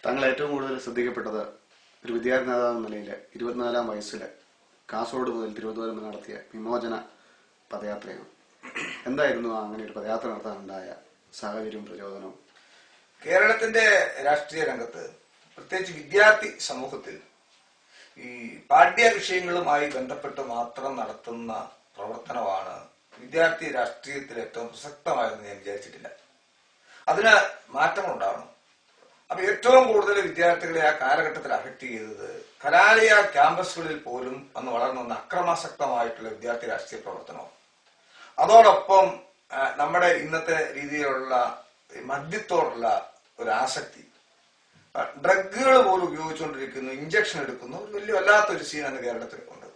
താങ്കൾ ഏറ്റവും കൂടുതൽ ശ്രദ്ധിക്കപ്പെട്ടത് ഒരു വിദ്യാർത്ഥി നേതാവ് എന്ന നിലയിൽ 24-ാം വയസ്സിൽ കാസർഗോഡ് മുതൽ തിരുവനന്തപുരം വരെ നടത്തിയ വിമോചന പദയാത്രയാണ്. എന്തായിരുന്നു അങ്ങനെ ഒരു പദയാത്ര നടത്താനുണ്ടായ സാഹചര്യവും പ്രചോദനവും? കേരളത്തിന്റെ രാഷ്ട്രീയ രംഗത്ത്, പ്രത്യേകിച്ച് വിദ്യാർത്ഥി സമൂഹത്തിൽ, ഈ പാഠ്യ വിഷയങ്ങളുമായി ബന്ധപ്പെട്ട് മാത്രം നടത്തുന്ന പ്രവർത്തനമാണ് വിദ്യാർത്ഥി രാഷ്ട്രീയത്തിൽ ഏറ്റവും പ്രസക്തമായെന്ന് ഞാൻ വിചാരിച്ചിട്ടില്ല. അതിന് മാറ്റങ്ങളുണ്ടാവണം. അപ്പൊ ഏറ്റവും കൂടുതൽ വിദ്യാർത്ഥികളെ ആ കാലഘട്ടത്തിൽ അഫക്ട് ചെയ്തത് കലാലയ ക്യാമ്പസുകളിൽ പോലും അന്ന് വളർന്നു വന്ന അക്രമാസക്തമായിട്ടുള്ള വിദ്യാർത്ഥി രാഷ്ട്രീയ പ്രവർത്തനവും, അതോടൊപ്പം നമ്മുടെ ഇന്നത്തെ രീതിയിലുള്ള മദ്യത്തോടുള്ള ഒരു ആസക്തി, ഡ്രഗുകൾ പോലും ഉപയോഗിച്ചുകൊണ്ടിരിക്കുന്നു, ഇഞ്ചക്ഷൻ എടുക്കുന്നു, ഒരു വലിയ വല്ലാത്തൊരു സീൻ അന്ന് കേരളത്തിൽ ഉണ്ട്.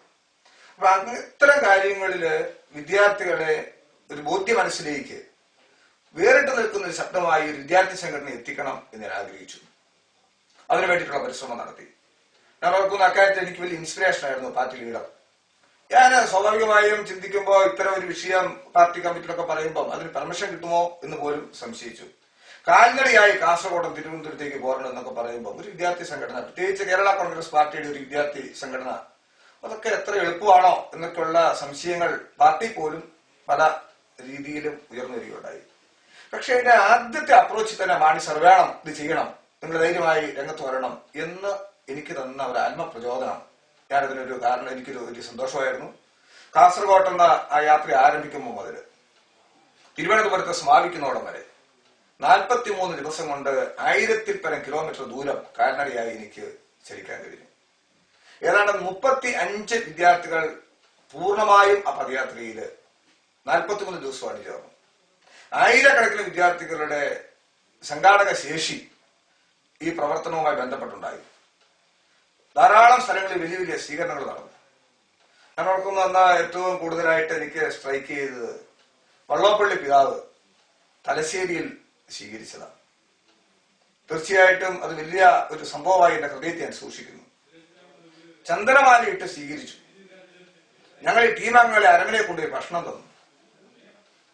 അപ്പൊ അങ്ങനെ ഇത്തരം കാര്യങ്ങളില് വിദ്യാർത്ഥികളെ ഒരു ബോധ്യ മനസ്സിലേക്ക് വേറിട്ട് നിൽക്കുന്ന ഒരു ശബ്ദമായി ഒരു വിദ്യാർത്ഥി സംഘടന എത്തിക്കണം എന്ന് ഞാൻ ആഗ്രഹിച്ചു. അതിനു വേണ്ടിയിട്ടുള്ള പരിശ്രമം നടത്തി. ഞാൻ ഓർക്കുന്ന അക്കാര്യത്തിൽ എനിക്ക് വലിയ ഇൻസ്പിറേഷൻ ആയിരുന്നു പാർട്ടി ലീഡർ. ഞാൻ സ്വാഭാവികമായും ചിന്തിക്കുമ്പോൾ ഇത്തരം ഒരു വിഷയം പാർട്ടി കമ്മിറ്റിയിലൊക്കെ പറയുമ്പോൾ അതിന് പെർമിഷൻ കിട്ടുമോ എന്ന് പോലും സംശയിച്ചു. കാൽനടയായി കാസർഗോഡ് തിരുവനന്തപുരത്തേക്ക് പോരണം എന്നൊക്കെ പറയുമ്പോൾ ഒരു വിദ്യാർത്ഥി സംഘടന, പ്രത്യേകിച്ച് കേരള കോൺഗ്രസ് പാർട്ടിയുടെ ഒരു വിദ്യാർത്ഥി സംഘടന, അതൊക്കെ എത്ര എളുപ്പമാണോ എന്നൊക്കെയുള്ള സംശയങ്ങൾ പാർട്ടി പോലും പല രീതിയിലും ഉയർന്നു വരികയുണ്ടായി. പക്ഷെ എന്റെ ആദ്യത്തെ അപ്രോച്ചിൽ തന്നെ മാണി സർ വേണം, ഇത് ചെയ്യണം, നിങ്ങൾ ധൈര്യമായി രംഗത്ത് വരണം എന്ന് എനിക്ക് തന്ന ഒരു ആത്മപ്രചോദനം. ഞാനതിനൊരു കാരണം, എനിക്കൊരു സന്തോഷമായിരുന്നു. കാസർഗോഡ് എന്ന ആ യാത്ര ആരംഭിക്കുമ്പോൾ മുതൽ തിരുവനന്തപുരത്ത് സമാപിക്കുന്നതോളം വരെ 43 ദിവസം കൊണ്ട് 1000-ൽ പരം കിലോമീറ്റർ ദൂരം കാൽനടയായി എനിക്ക് ചലിക്കാൻ കഴിഞ്ഞു. ഏതാണ്ട് 35 വിദ്യാർത്ഥികൾ പൂർണ്ണമായും ആ പദയാത്രയിൽ 43 ദിവസമാണ് ചേർന്നു. ആയിരക്കണക്കിന് വിദ്യാർത്ഥികളുടെ സംഘാടക ശേഷി ഈ പ്രവർത്തനവുമായി ബന്ധപ്പെട്ടുണ്ടായി. ധാരാളം സ്ഥലങ്ങളിൽ വലിയ വലിയ സ്വീകരണങ്ങൾ നടന്നു. ഞാൻ ഓർക്കുന്ന ഏറ്റവും കൂടുതലായിട്ട് എനിക്ക് സ്ട്രൈക്ക് ചെയ്തത് വള്ളോപ്പള്ളി പിതാവ് തലശ്ശേരിയിൽ സ്വീകരിച്ചതാണ്. തീർച്ചയായിട്ടും അത് വലിയ ഒരു സംഭവമായി എന്റെ ഹൃദയത്തെ ഞാൻ സൂക്ഷിക്കുന്നു. ചന്ദനമാലയിട്ട് സ്വീകരിച്ചു. ഞങ്ങൾ ഈ ടീമംഗങ്ങളെ അരമനയെ കൊണ്ടുപോയി ഭക്ഷണം തന്നു.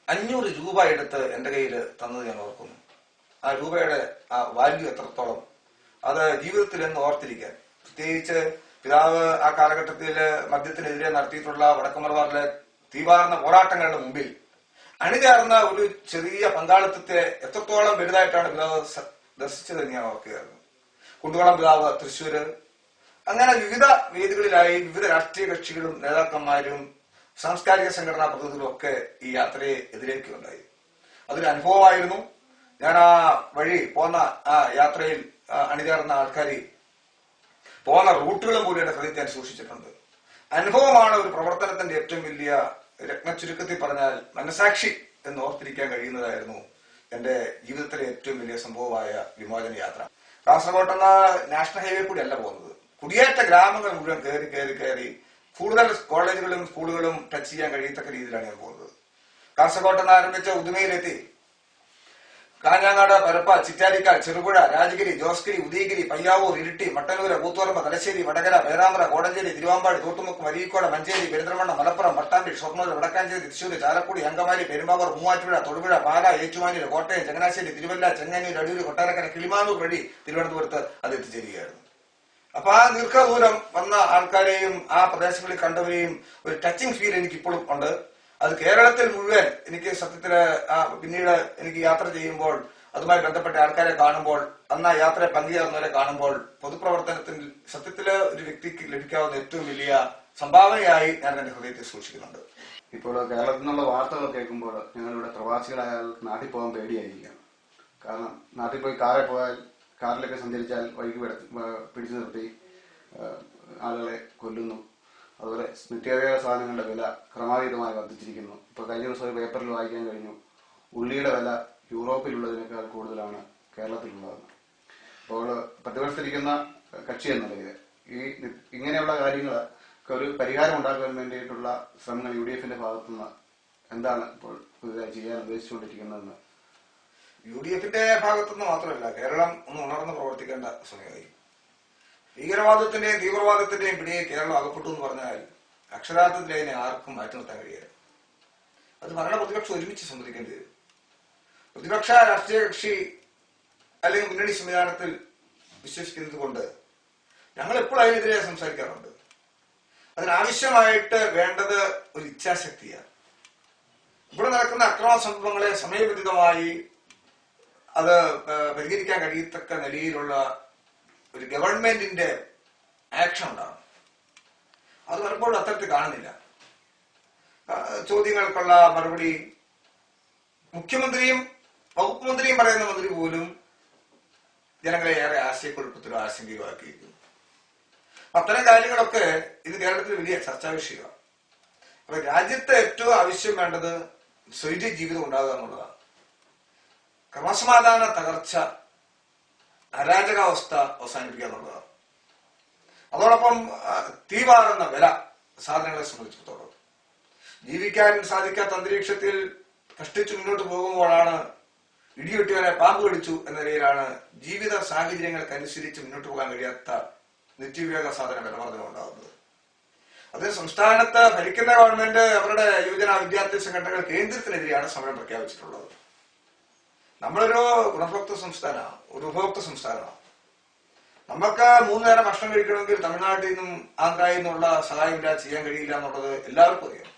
500 രൂപ എടുത്ത് എന്റെ കയ്യിൽ തന്നത് ഞാൻ ഓർക്കുന്നു. ആ രൂപയുടെ ആ വാല്യൂ എത്രത്തോളം, അത് ജീവിതത്തിൽ എന്ന് ഓർത്തിരിക്കാൻ. പ്രത്യേകിച്ച് പിതാവ് ആ കാലഘട്ടത്തിൽ മദ്യത്തിനെതിരെ നടത്തിയിട്ടുള്ള വടക്കുമലബാറിലെ തീവാർന്ന പോരാട്ടങ്ങളുടെ മുമ്പിൽ അണിചേർന്ന ഒരു ചെറിയ പങ്കാളിത്തത്തെ എത്രത്തോളം വലുതായിട്ടാണ് പിതാവ് ദർശിച്ചത് ഞാൻ ഓർക്കുകയായിരുന്നു. കുണ്ടുകുളം പിതാവ് തൃശ്ശൂര്, അങ്ങനെ വിവിധ വേദികളിലായി വിവിധ രാഷ്ട്രീയ കക്ഷികളും നേതാക്കന്മാരും സാംസ്കാരിക സംഘടനാ പ്രതിനിധികളും ഒക്കെ ഈ യാത്രയെ എതിരേൽക്കുകയുണ്ടായി. അതൊരു അനുഭവമായിരുന്നു. ഞാൻ ആ വഴി പോന്ന ആ യാത്രയിൽ അണിചേർന്ന ആൾക്കാർ പോകുന്ന റൂട്ടുകളും കൂടി എന്റെ ഹൃദയത്തെ ഞാൻ സൂക്ഷിച്ചിട്ടുണ്ട്. അനുഭവമാണ് ഒരു പ്രവർത്തനത്തിന്റെ ഏറ്റവും വലിയ രത്ന. ചുരുക്കത്തിൽ പറഞ്ഞാൽ മനസാക്ഷി എന്ന് ഓർത്തിരിക്കാൻ കഴിയുന്നതായിരുന്നു എന്റെ ജീവിതത്തിലെ ഏറ്റവും വലിയ സംഭവമായ വിമോചന യാത്ര. കാസർഗോഡ് എന്ന നാഷണൽ ഹൈവേ കൂടി അല്ല പോകുന്നത്, കുടിയേറ്റ ഗ്രാമങ്ങൾ മുഴുവൻ കയറി കൂടുതൽ കോളേജുകളും സ്കൂളുകളും ടച്ച് ചെയ്യാൻ കഴിയത്തക്ക രീതിയിലാണ് ഞാൻ പോകുന്നത്. കാസർഗോഡ് നിന്ന് ആരംഭിച്ച ഉദുമയിലെത്തി കാഞ്ഞങ്ങാട്, പരപ്പ, ചിറ്റാരിക്കാൽ, ചെറുപുഴ, രാജഗിരി, ജോസ്ഗിരി, ഉദയഗിരി, പയ്യാവൂർ, ഇരിട്ടി, മട്ടന്നൂര്, കൂത്തുപറമ്പ്, തലശ്ശേരി, വടകര, പേരാമ്പ്ര, കോടഞ്ചേരി, തിരുവാമ്പാടി, തോട്ടുമുക്ക്, മരീക്കോട്, മഞ്ചേരി, പെരിന്തൽമണ്ണ, മലപ്പുറം, പട്ടാമ്പി, ഷൊർണൂർ, വടക്കാഞ്ചേരി, തൃശ്ശൂർ, ചാലക്കുടി, അങ്കമാലി, പെരുമ്പാവൂർ, മൂവാറ്റുപുഴ, തൊടുപുഴ, പാല, ഏറ്റുമാനൂർ, കോട്ടയം, ചങ്ങനാശ്ശേരി, തിരുവല്ല, ചെങ്ങന്നൂർ, അടൂര്, കൊട്ടാരക്കര, കിളിമാനൂർ വഴി തിരുവനന്തപുരത്ത് അത് എത്തിച്ചേരുകയായിരുന്നു. അപ്പൊ ആ ദീർഘദൂരം വന്ന ആൾക്കാരെയും ആ പ്രദേശങ്ങളിൽ കണ്ടവരെയും ഒരു ടച്ചിങ് ഫീൽ എനിക്കിപ്പോഴും ഉണ്ട്. അത് കേരളത്തിൽ മുഴുവൻ എനിക്ക് സത്യത്തില് പിന്നീട് എനിക്ക് യാത്ര ചെയ്യുമ്പോൾ അതുമായി ബന്ധപ്പെട്ട ആൾക്കാരെ കാണുമ്പോൾ, അന്ന് ആ യാത്രയെ പങ്കുചേർന്നവരെ കാണുമ്പോൾ, പൊതുപ്രവർത്തനത്തിൽ സത്യത്തില് ഒരു വ്യക്തിക്ക് ലഭിക്കാവുന്ന ഏറ്റവും വലിയ സംഭാവനയായി ഞാൻ എന്റെ ഹൃദയത്തെ സൂക്ഷിക്കുന്നുണ്ട്. ഇപ്പോൾ കേരളത്തിൽ നിന്നുള്ള വാർത്തകൾ കേൾക്കുമ്പോൾ ഞങ്ങളിവിടെ പ്രവാസികളായ നാട്ടിൽ പോകാൻ പേടിയായിരിക്കുകയാണ്. കാരണം നാട്ടിൽ പോയി കാറിലൊക്കെ സഞ്ചരിച്ചാൽ വഴിക്ക് പിടിച്ചു നിർത്തി ആളുകളെ കൊല്ലുന്നു. അതുപോലെ നിത്യോപയോഗ സാധനങ്ങളുടെ വില ക്രമാതീതമായി വർദ്ധിച്ചിരിക്കുന്നു. ഇപ്പൊ കഴിഞ്ഞ ദിവസം ഒരു പേപ്പറിൽ വായിക്കാൻ കഴിഞ്ഞു, ഉള്ളിയുടെ വില യൂറോപ്പിലുള്ളതിനേക്കാൾ കൂടുതലാണ് കേരളത്തിലുള്ളത്. അപ്പോൾ പ്രതിപക്ഷത്തിരിക്കുന്ന കക്ഷി എന്ന നിലയിൽ ഇങ്ങനെയുള്ള കാര്യങ്ങൾക്ക് ഒരു പരിഹാരം ഉണ്ടാക്കാൻ വേണ്ടിയിട്ടുള്ള ശ്രമങ്ങൾ UDF-ന്റെ ഭാഗത്തുനിന്ന് എന്താണ് ഇപ്പോൾ പുതുതായി ചെയ്യാൻ ഉദ്ദേശിച്ചുകൊണ്ടിരിക്കുന്നതെന്ന്? UDF-ന്റെ ഭാഗത്തുനിന്ന് മാത്രമല്ല, കേരളം ഒന്ന് ഉണർന്ന് പ്രവർത്തിക്കേണ്ട സമയമായി. ഭീകരവാദത്തിന്റെയും തീവ്രവാദത്തിന്റെയും പിടിയെ കേരളം അകപ്പെട്ടു എന്ന് പറഞ്ഞാൽ അക്ഷരാർത്ഥത്തിൽ അതിനെ ആർക്കും മാറ്റി നിർത്താൻ കഴിയില്ല. അത് ഭരണ പ്രതിപക്ഷം ഒരുമിച്ച് സമ്മതിക്കേണ്ടി വരും. പ്രതിപക്ഷ രാഷ്ട്രീയ കക്ഷി അല്ലെങ്കിൽ മുന്നണി സംവിധാനത്തിൽ വിശ്വസിക്കുന്നത് കൊണ്ട് ഞങ്ങൾ എപ്പോഴും അതിനെതിരെ സംസാരിക്കാറുണ്ട്. അതിനാവശ്യമായിട്ട് വേണ്ടത് ഒരു ഇച്ഛാശക്തിയാണ്. ഇവിടെ നടക്കുന്ന അക്രമ സംഭവങ്ങളെ സമയബന്ധിതമായി അത് പരിഹരിക്കാൻ കഴിയത്തക്ക നിലയിലുള്ള ഒരു ഗവൺമെന്റിന്റെ ആക്ഷൻ ഉണ്ടാകും. അത് പലപ്പോഴും അത്തരത്തിൽ കാണുന്നില്ല. ചോദ്യങ്ങൾക്കുള്ള മറുപടി മുഖ്യമന്ത്രിയും വകുപ്പ് മന്ത്രിയും പറയുന്ന മന്ത്രി പോലും ജനങ്ങളെ ഏറെ ആശയക്കുഴപ്പത്തിലോ ആശങ്കയിലോ ആക്കിയിരിക്കുന്നു. അത്തരം കാര്യങ്ങളൊക്കെ ഇത് കേരളത്തിൽ വലിയ ചർച്ചാ വിഷയമാണ്. അപ്പൊ രാജ്യത്ത് ഏറ്റവും ആവശ്യം വേണ്ടത് സ്വൈര്യ ജീവിതം ഉണ്ടാകുക എന്നുള്ളതാണ്. ക്രമസമാധാന തകർച്ച, അരാജകാവസ്ഥ അവസാനിപ്പിക്കുക എന്നുള്ളതാണ്. അതോടൊപ്പം തീവാറുന്ന വില സാധനങ്ങളെ സംബന്ധിച്ചിടത്തോളം ജീവിക്കാൻ സാധിക്കാത്ത അന്തരീക്ഷത്തിൽ കഷ്ടിച്ചു മുന്നോട്ട് പോകുമ്പോഴാണ് ഇടിവെട്ടിവരെ പാമ്പ് കടിച്ചു എന്ന നിലയിലാണ് ജീവിത സാഹചര്യങ്ങൾക്കനുസരിച്ച് മുന്നോട്ട് പോകാൻ കഴിയാത്ത നിത്യോപയോഗ സാധന വിലവർദ്ധനം ഉണ്ടാകുന്നത്. അത് സംസ്ഥാനത്ത് ഭരിക്കുന്ന ഗവൺമെന്റ് അവരുടെ യുവജന വിദ്യാർത്ഥി സംഘടനകൾ കേന്ദ്രത്തിനെതിരെയാണ് സമരം പ്രഖ്യാപിച്ചിട്ടുള്ളത്. നമ്മളൊരു ഗുണഭോക്തൃ സംസ്ഥാനമാണ്, ഒരു ഉപഭോക്തൃ സംസ്ഥാനമാണ്. നമുക്ക് 3 നേരം ഭക്ഷണം കഴിക്കണമെങ്കിൽ തമിഴ്നാട്ടിൽ നിന്നും ആന്ധ്രയിൽ നിന്നുള്ള സഹായമില്ല, ചെയ്യാൻ കഴിയില്ല എന്നുള്ളത് എല്ലാവർക്കും അറിയാം.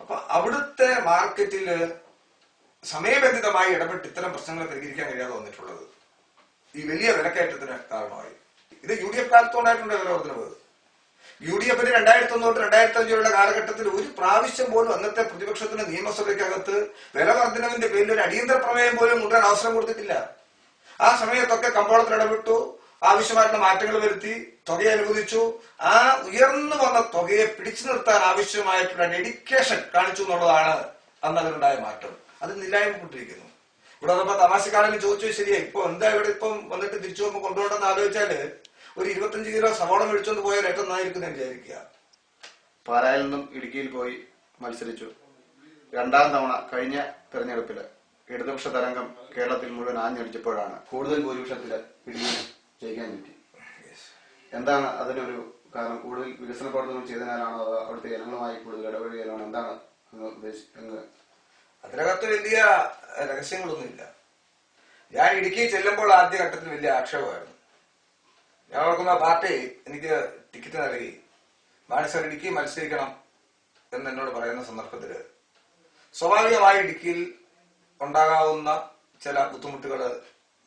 അപ്പൊ അവിടുത്തെ മാർക്കറ്റില് സമയബന്ധിതമായി ഇടപെട്ട് ഇത്തരം പ്രശ്നങ്ങൾ പരിഹരിക്കാൻ കഴിയാതെ വന്നിട്ടുള്ളത് ഈ വലിയ വിലക്കയറ്റത്തിന് കാരണമായി. ഇത് UDF കാലത്തുണ്ടായിട്ടുണ്ട് വിലവർദ്ധനവ്. UDF 2001 തൊട്ട് 2005 കാലഘട്ടത്തിൽ ഒരു പ്രാവശ്യം പോലും അന്നത്തെ പ്രതിപക്ഷത്തിന് നിയമസഭയ്ക്കകത്ത് വിലവർദ്ധനവിന്റെ പേരിൽ ഒരു അടിയന്തര പ്രമേയം പോലും കൊണ്ടുവരാൻ അവസരം കൊടുത്തിട്ടില്ല. ആ സമയത്തൊക്കെ കമ്പോളത്തിൽ ഇടപെട്ടു, ആവശ്യമായിട്ടുള്ള മാറ്റങ്ങൾ വരുത്തി, തുകയെ അനുവദിച്ചു. ആ ഉയർന്നു വന്ന തുകയെ പിടിച്ചു നിർത്താൻ ആവശ്യമായിട്ടുള്ള ഡെഡിക്കേഷൻ കാണിച്ചു എന്നുള്ളതാണ് അന്ന് അതിനുണ്ടായ മാറ്റം. അത് നില്ലായ്മപ്പെട്ടിരിക്കുന്നു. ഇവിടെ വന്നപ്പോ തമാശക്കാരന് ചോദിച്ചു, ശരിയായി ഇപ്പൊ എന്താ ഇവിടെ ഇപ്പം വന്നിട്ട് തിരിച്ചു പോകുമ്പോൾ കൊണ്ടുപോകണമെന്ന് ആലോചിച്ചാല് ഒരു 25 കിലോ സവാള മേടിച്ചോണ്ട് പോയാൽ ഏറ്റവും നന്നായിരിക്കും എന്ന് വിചാരിക്കുക. പാലായിൽ നിന്നും ഇടുക്കിയിൽ പോയി മത്സരിച്ചു. 2ാം തവണ കഴിഞ്ഞ തെരഞ്ഞെടുപ്പില് ഇടതുപക്ഷ തരംഗം കേരളത്തിൽ മുഴുവൻ ആഞ്ഞടിച്ചപ്പോഴാണ് കൂടുതൽ ഭൂരിപക്ഷത്തില് ഇടുക്കിയിൽ ജയിക്കാൻ പറ്റി. എന്താണ് അതിനൊരു കാരണം? കൂടുതൽ വികസന പ്രവർത്തനങ്ങൾ ചെയ്തതിനാലാണോ, അതോ അവിടുത്തെ ജനങ്ങളുമായി കൂടുതൽ ഇടപെടുകയാണോ? എന്താണ് അതിനകത്ത് വലിയ രഹസ്യങ്ങളൊന്നുമില്ല. ഞാൻ ഇടുക്കി ചെല്ലുമ്പോൾ ആദ്യഘട്ടത്തിൽ വലിയ ആക്ഷേപമായിരുന്നു. ഞാൻ ഓർക്കുന്ന പാർട്ടി എനിക്ക് ടിക്കറ്റ് നൽകി മാനസർ ഇടുക്കി മത്സരിക്കണം എന്ന് എന്നോട് പറയുന്ന സന്ദർഭത്തില് സ്വാഭാവികമായി ഇടുക്കിയിൽ ഉണ്ടാകാവുന്ന ചില ബുദ്ധിമുട്ടുകൾ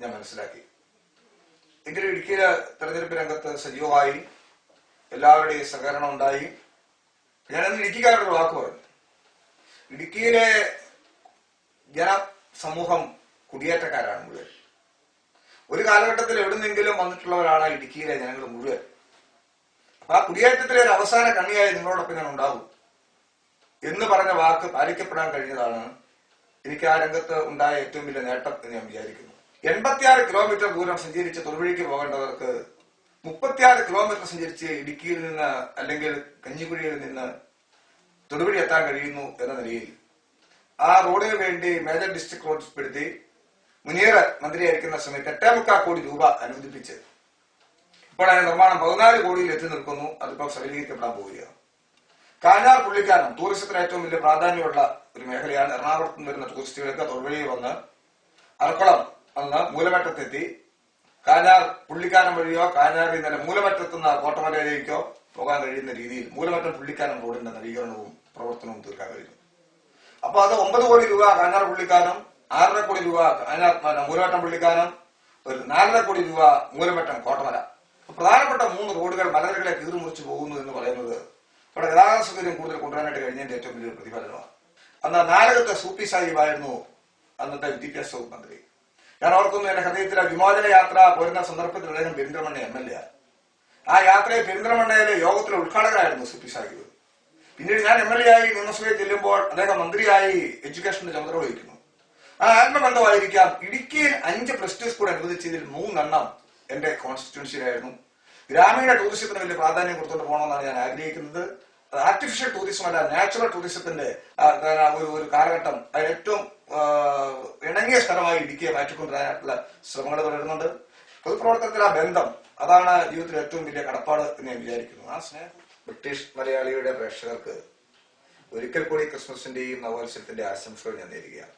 ഞാൻ മനസ്സിലാക്കി. എങ്കിലും ഇടുക്കിയിലെ തെരഞ്ഞെടുപ്പ് രംഗത്ത് സജീവമായി എല്ലാവരുടെയും സഹകരണം ഉണ്ടായി. ഞാനന്ന് ഇടുക്കിക്കാരുടെ വാക്ക് പറഞ്ഞു. ഇടുക്കിയിലെ ജനസമൂഹം കുടിയേറ്റക്കാരാണ് മുഴുവൻ. ഒരു കാലഘട്ടത്തിൽ എവിടുന്നെങ്കിലും വന്നിട്ടുള്ളവരാണ് ഇടുക്കിയിലെ ജനങ്ങൾ മുഴുവൻ. അപ്പൊ ആ കുടിയേറ്റത്തിലെ ഒരു അവസാന കണ്ണിയായി നിങ്ങളോടൊപ്പം ഞാൻ ഉണ്ടാകും എന്ന് പറഞ്ഞ വാക്ക് പാലിക്കപ്പെടാൻ കഴിഞ്ഞതാണ് എനിക്ക് ആ രംഗത്ത് ഉണ്ടായ ഏറ്റവും വലിയ നേട്ടം എന്ന് ഞാൻ വിചാരിക്കുന്നു. 86 കിലോമീറ്റർ ദൂരം സഞ്ചരിച്ച് തൊടുപുഴയ്ക്ക് പോകേണ്ടവർക്ക് 36 കിലോമീറ്റർ സഞ്ചരിച്ച് ഇടുക്കിയിൽ നിന്ന് അല്ലെങ്കിൽ കഞ്ഞിക്കുഴിയിൽ നിന്ന് തൊടുപുഴ എത്താൻ കഴിയുന്നു എന്ന നിലയിൽ ആ റോഡിന് വേണ്ടി മേജർ ഡിസ്ട്രിക്ട് റോഡ് പെടുത്തി മുനീർ മന്ത്രിയായിരിക്കുന്ന സമയത്ത് 8.25 കോടി രൂപ അനുവദിപ്പിച്ച് ഇപ്പോൾ അതിന്റെ നിർമ്മാണം 14 കോടിയിൽ എത്തി നിൽക്കുന്നു. അതിപ്പോൾ സഫലീകരിക്കപ്പെടാൻ പോവുകയാണ്. കാഞ്ഞാർ പുള്ളിക്കാനം ടൂറിസത്തിന് ഏറ്റവും വലിയ പ്രാധാന്യമുള്ള ഒരു മേഖലയാണ്. എറണാകുളത്ത് നിന്ന് വരുന്ന ടൂറിസ്റ്റുകൾക്ക് തൊടുപുഴയിൽ വന്ന് അറക്കുളം വന്ന് മൂലമറ്റത്തെത്തി കാഞ്ഞാർ പുള്ളിക്കാനം വഴിയോ കാഞ്ഞാറിൽ നിന്ന് മൂലമറ്റത്തുനിന്ന് കോട്ടമലയിലേക്കോ പോകാൻ കഴിയുന്ന രീതിയിൽ മൂലമറ്റം പുള്ളിക്കാനം റോഡിന്റെ നവീകരണവും പ്രവർത്തനവും തീർക്കാൻ കഴിയും. അപ്പൊ അത് 9 കോടി രൂപ കാഞ്ഞാർ പുള്ളിക്കാനം, 6.5 കോടി രൂപ കാഞ്ഞാർ മൂലമറ്റം പുള്ളിക്കാനം, ഒരു 4.5 കോടി രൂപ മൂലമറ്റം കോട്ടമല. പ്രധാനപ്പെട്ട 3 റോഡുകൾ മലനിരകളെ കീറുമുറിച്ച് പോകുന്നു എന്ന് പറയുന്നത് അവിടെ ഗതാഗത സൗകര്യം കൂടുതൽ കൊണ്ടുവരാനായിട്ട് കഴിഞ്ഞതിന്റെ ഏറ്റവും വലിയൊരു പ്രതിഫലനമാണ്. അന്ന് നാലകത്തെ സൂപ്പി സാഹിബായിരുന്നു അന്നത്തെ വിദ്യാഭ്യാസ വകുപ്പ് മന്ത്രി. ഞാൻ ഓർക്കുന്നു, എന്റെ ഹൃദയത്തിലെ വിമോചന യാത്ര പോരുന്ന സന്ദർഭത്തിൽ അദ്ദേഹം പെരിന്തൽമണ്ണ MLA. ആ യാത്രയെ പെരിന്തൽമണ്ണയിലെ യോഗത്തിലെ ഉദ്ഘാടകരായിരുന്നു സൂപ്പി സാഹിബ്. പിന്നീട് ഞാൻ MLA ആയി നിയമസഭയിൽ ചെല്ലുമ്പോൾ അദ്ദേഹം മന്ത്രിയായി എഡ്യൂക്കേഷന്റെ ചുമതല വഹിക്കുന്നു. ആ ആത്മബന്ധമായിരിക്കാം ഇടുക്കിയിൽ 5 പ്ലസ് സ്കൂൾ അനുവദിച്ചതിൽ 3 എന്റെ കോൺസ്റ്റിറ്റ്യുവൻസിയിലായിരുന്നു. ഗ്രാമീണ ടൂറിസത്തിന് വലിയ പ്രാധാന്യം കൊടുത്തുകൊണ്ട് പോകണമെന്നാണ് ഞാൻ ആഗ്രഹിക്കുന്നത്. ആർട്ടിഫിഷ്യൽ ടൂറിസം അല്ല, നാച്ചുറൽ ടൂറിസത്തിന്റെ ഒരു കാലഘട്ടം അതിന് ഏറ്റവും ഇണങ്ങിയ സ്ഥലമായി ഇടുക്കിയെ മാറ്റിക്കൊണ്ടുവരാനായിട്ടുള്ള ശ്രമങ്ങൾ തുടരുന്നുണ്ട്. പൊതുപ്രവർത്തനത്തിൽ ആ ബന്ധം അതാണ് ജീവിതത്തിലെ ഏറ്റവും വലിയ കടപ്പാട് എന്ന് ഞാൻ വിചാരിക്കുന്നു. ആ സ്നേഹം ബ്രിട്ടീഷ് മലയാളിയുടെ പ്രേക്ഷകർക്ക് ഒരിക്കൽ കൂടി ക്രിസ്മസിന്റെയും നവവത്സരത്തിന്റെ ആശംസകൾ ഞാൻ നേരുകയാണ്.